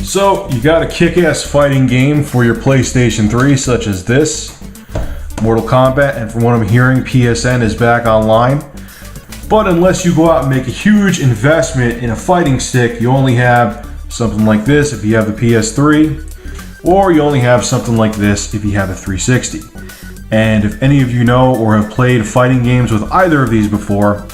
So, you got a kick-ass fighting game for your PlayStation 3, such as this, Mortal Kombat, and from what I'm hearing, PSN is back online. But unless you go out and make a huge investment in a fighting stick, you only have something like this if you have the PS3, or you only have something like this if you have a 360. And if any of you know or have played fighting games with either of these before,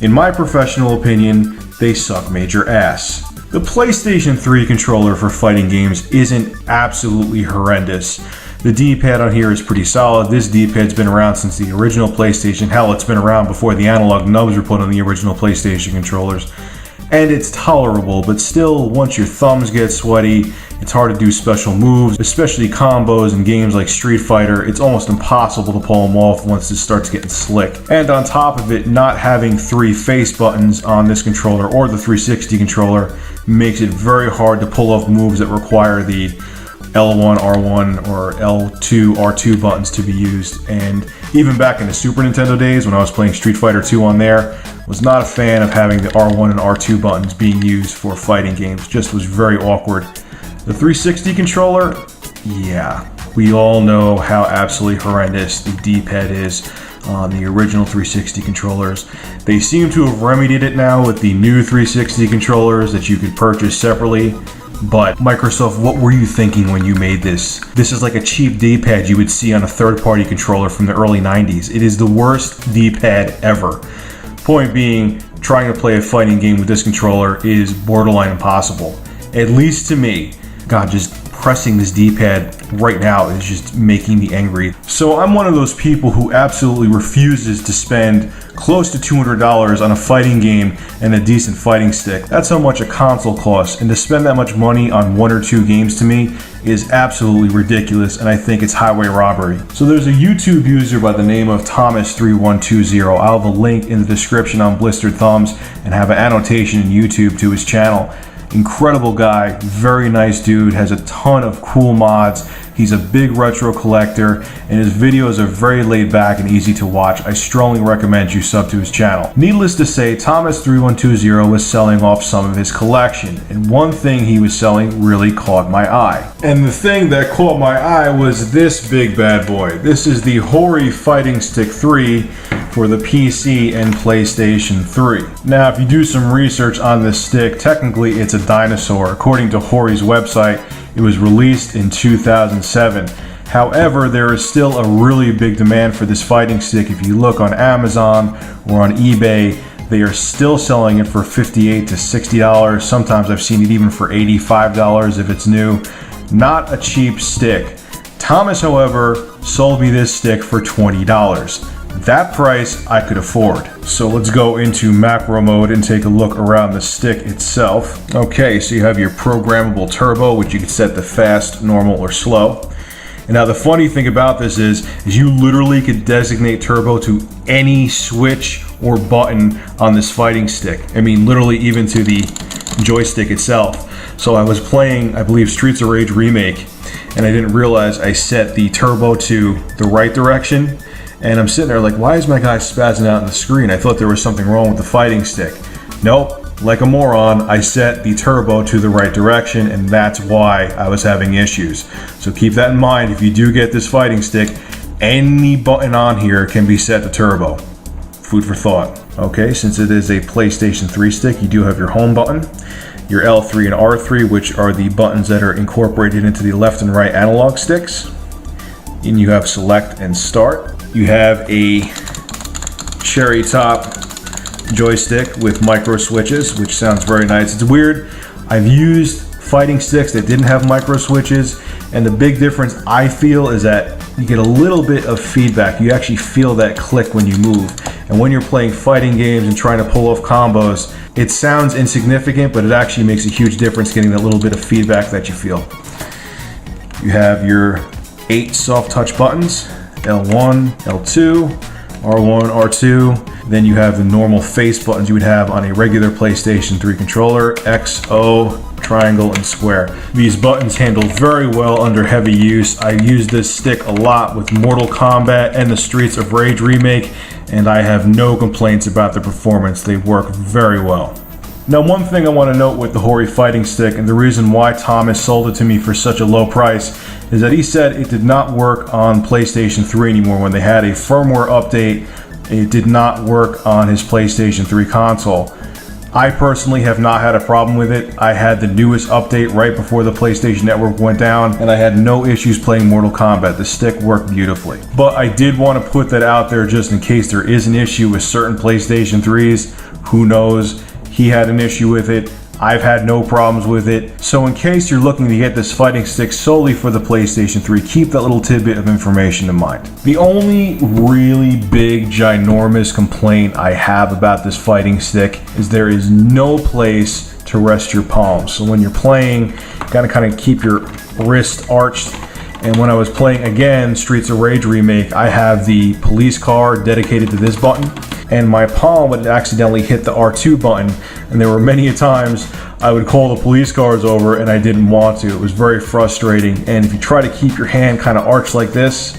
in my professional opinion, they suck major ass. The PlayStation 3 controller for fighting games isn't absolutely horrendous. The D-pad on here is pretty solid. This D-pad's been around since the original PlayStation. Hell, it's been around before the analog nubs were put on the original PlayStation controllers. And it's tolerable, but still, once your thumbs get sweaty, it's hard to do special moves, especially combos in games like Street Fighter. It's almost impossible to pull them off once it starts getting slick. And on top of it, not having 3 face buttons on this controller or the 360 controller makes it very hard to pull off moves that require the L1, R1, or L2, R2 buttons to be used. And even back in the Super Nintendo days when I was playing Street Fighter 2 on there, was not a fan of having the R1 and R2 buttons being used for fighting games. Just was very awkward. The 360 controller, yeah, we all know how absolutely horrendous the D-pad is on the original 360 controllers. They seem to have remedied it now with the new 360 controllers that you could purchase separately. But Microsoft, what were you thinking when you made this? This is like a cheap D-pad you would see on a third-party controller from the early 90s. It is the worst D-pad ever. Point being, trying to play a fighting game with this controller is borderline impossible. At least to me. God, just pressing this D-pad right now is just making me angry. So I'm one of those people who absolutely refuses to spend close to $200 on a fighting game and a decent fighting stick. That's how much a console costs, and to spend that much money on 1 or 2 games to me is absolutely ridiculous, and I think it's highway robbery. So there's a YouTube user by the name of Thomas3120. I'll have a link in the description on Blistered Thumbs and have an annotation in YouTube to his channel. Incredible guy, very nice dude, has a ton of cool mods. He's a big retro collector, and his videos are very laid back and easy to watch. I strongly recommend you sub to his channel. Needless to say, Thomas3120 was selling off some of his collection, and one thing he was selling really caught my eye. And the thing that caught my eye was this big bad boy. This is the Hori Fighting Stick 3 for the PC and PlayStation 3. Now, if you do some research on this stick, technically it's a dinosaur. According to Hori's website, it was released in 2007. However, there is still a really big demand for this fighting stick. If you look on Amazon or on eBay, they are still selling it for $58 to $60. Sometimes I've seen it even for $85 if it's new. Not a cheap stick. Thomas, however, sold me this stick for $20. That price I could afford. So let's go into macro mode and take a look around the stick itself. Okay, so you have your programmable turbo, which you can set to fast, normal, or slow. And now the funny thing about this is you literally could designate turbo to any switch or button on this fighting stick. I mean, literally even to the joystick itself. So I was playing, I believe, Streets of Rage Remake, and I didn't realize I set the turbo to the right direction. And I'm sitting there like, why is my guy spazzing out on the screen? I thought there was something wrong with the fighting stick. Nope, like a moron, I set the turbo to the right direction, and that's why I was having issues. So keep that in mind. If you do get this fighting stick, any button on here can be set to turbo. Food for thought. Okay, since it is a PlayStation 3 stick, you do have your home button, your L3 and R3, which are the buttons that are incorporated into the left and right analog sticks. And you have select and start. You have a cherry top joystick with micro switches, which sounds very nice. It's weird. I've used fighting sticks that didn't have micro switches, and the big difference I feel is that you get a little bit of feedback. You actually feel that click when you move. And when you're playing fighting games and trying to pull off combos, it sounds insignificant, but it actually makes a huge difference getting that little bit of feedback that you feel. You have your 8 soft touch buttons. L1, L2, R1, R2. Then you have the normal face buttons you would have on a regular PlayStation 3 controller, X, O, triangle, and square. These buttons handle very well under heavy use. I use this stick a lot with Mortal Kombat and the Streets of Rage remake, and I have no complaints about the performance. They work very well. Now, one thing I want to note with the Hori fighting stick, and the reason why Thomas sold it to me for such a low price, is that he said it did not work on PlayStation 3 anymore. When they had a firmware update, it did not work on his PlayStation 3 console. I personally have not had a problem with it. I had the newest update right before the PlayStation Network went down, and I had no issues playing Mortal Kombat. The stick worked beautifully. But I did want to put that out there just in case there is an issue with certain PlayStation 3s. Who knows? He had an issue with it. I've had no problems with it. So in case you're looking to get this fighting stick solely for the PlayStation 3, keep that little tidbit of information in mind. The only really big, ginormous complaint I have about this fighting stick is there is no place to rest your palms. So when you're playing, you gotta kind of keep your wrist arched. And when I was playing again Streets of Rage Remake, I have the police car dedicated to this button, and my palm would accidentally hit the R2 button, and there were many times I would call the police cars over and I didn't want to. It was very frustrating, and if you try to keep your hand kind of arched like this,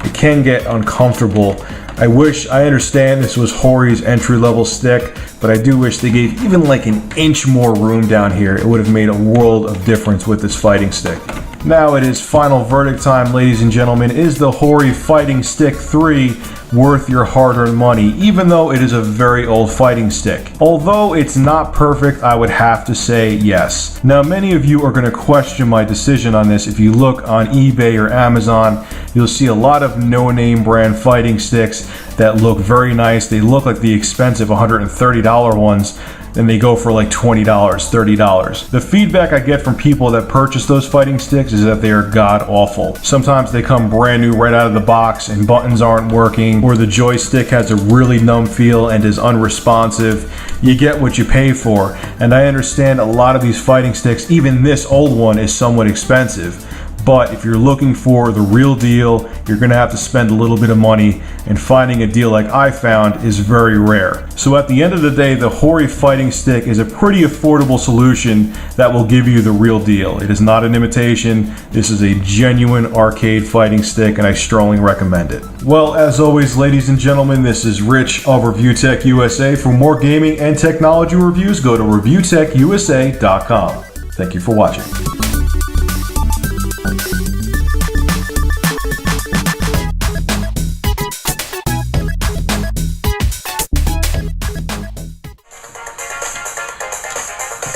it can get uncomfortable. I understand this was Hori's entry-level stick, but I do wish they gave even like an inch more room down here. It would have made a world of difference with this fighting stick. Now it is final verdict time, ladies and gentlemen. Is the Hori Fighting Stick 3 worth your hard-earned money, even though it is a very old fighting stick? Although it's not perfect, I would have to say yes. Now, many of you are going to question my decision on this. If you look on eBay or Amazon, you'll see a lot of no-name brand fighting sticks that look very nice. They look like the expensive $130 ones, and they go for like $20, $30. The feedback I get from people that purchase those fighting sticks is that they are god awful. Sometimes they come brand new right out of the box and buttons aren't working, or the joystick has a really numb feel and is unresponsive. You get what you pay for, and I understand a lot of these fighting sticks, even this old one, is somewhat expensive. But if you're looking for the real deal, you're gonna have to spend a little bit of money, and finding a deal like I found is very rare. So at the end of the day, the Hori fighting stick is a pretty affordable solution that will give you the real deal. It is not an imitation. This is a genuine arcade fighting stick, and I strongly recommend it. Well, as always, ladies and gentlemen, this is Rich of ReviewTech USA. For more gaming and technology reviews, go to ReviewTechUSA.com. Thank you for watching.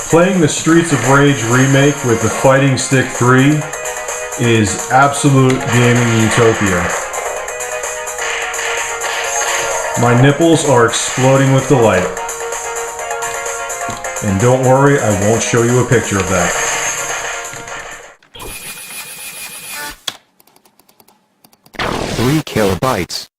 Playing the Streets of Rage remake with the Fighting Stick 3 is absolute gaming utopia. My nipples are exploding with delight. And don't worry, I won't show you a picture of that. 3 kilobytes.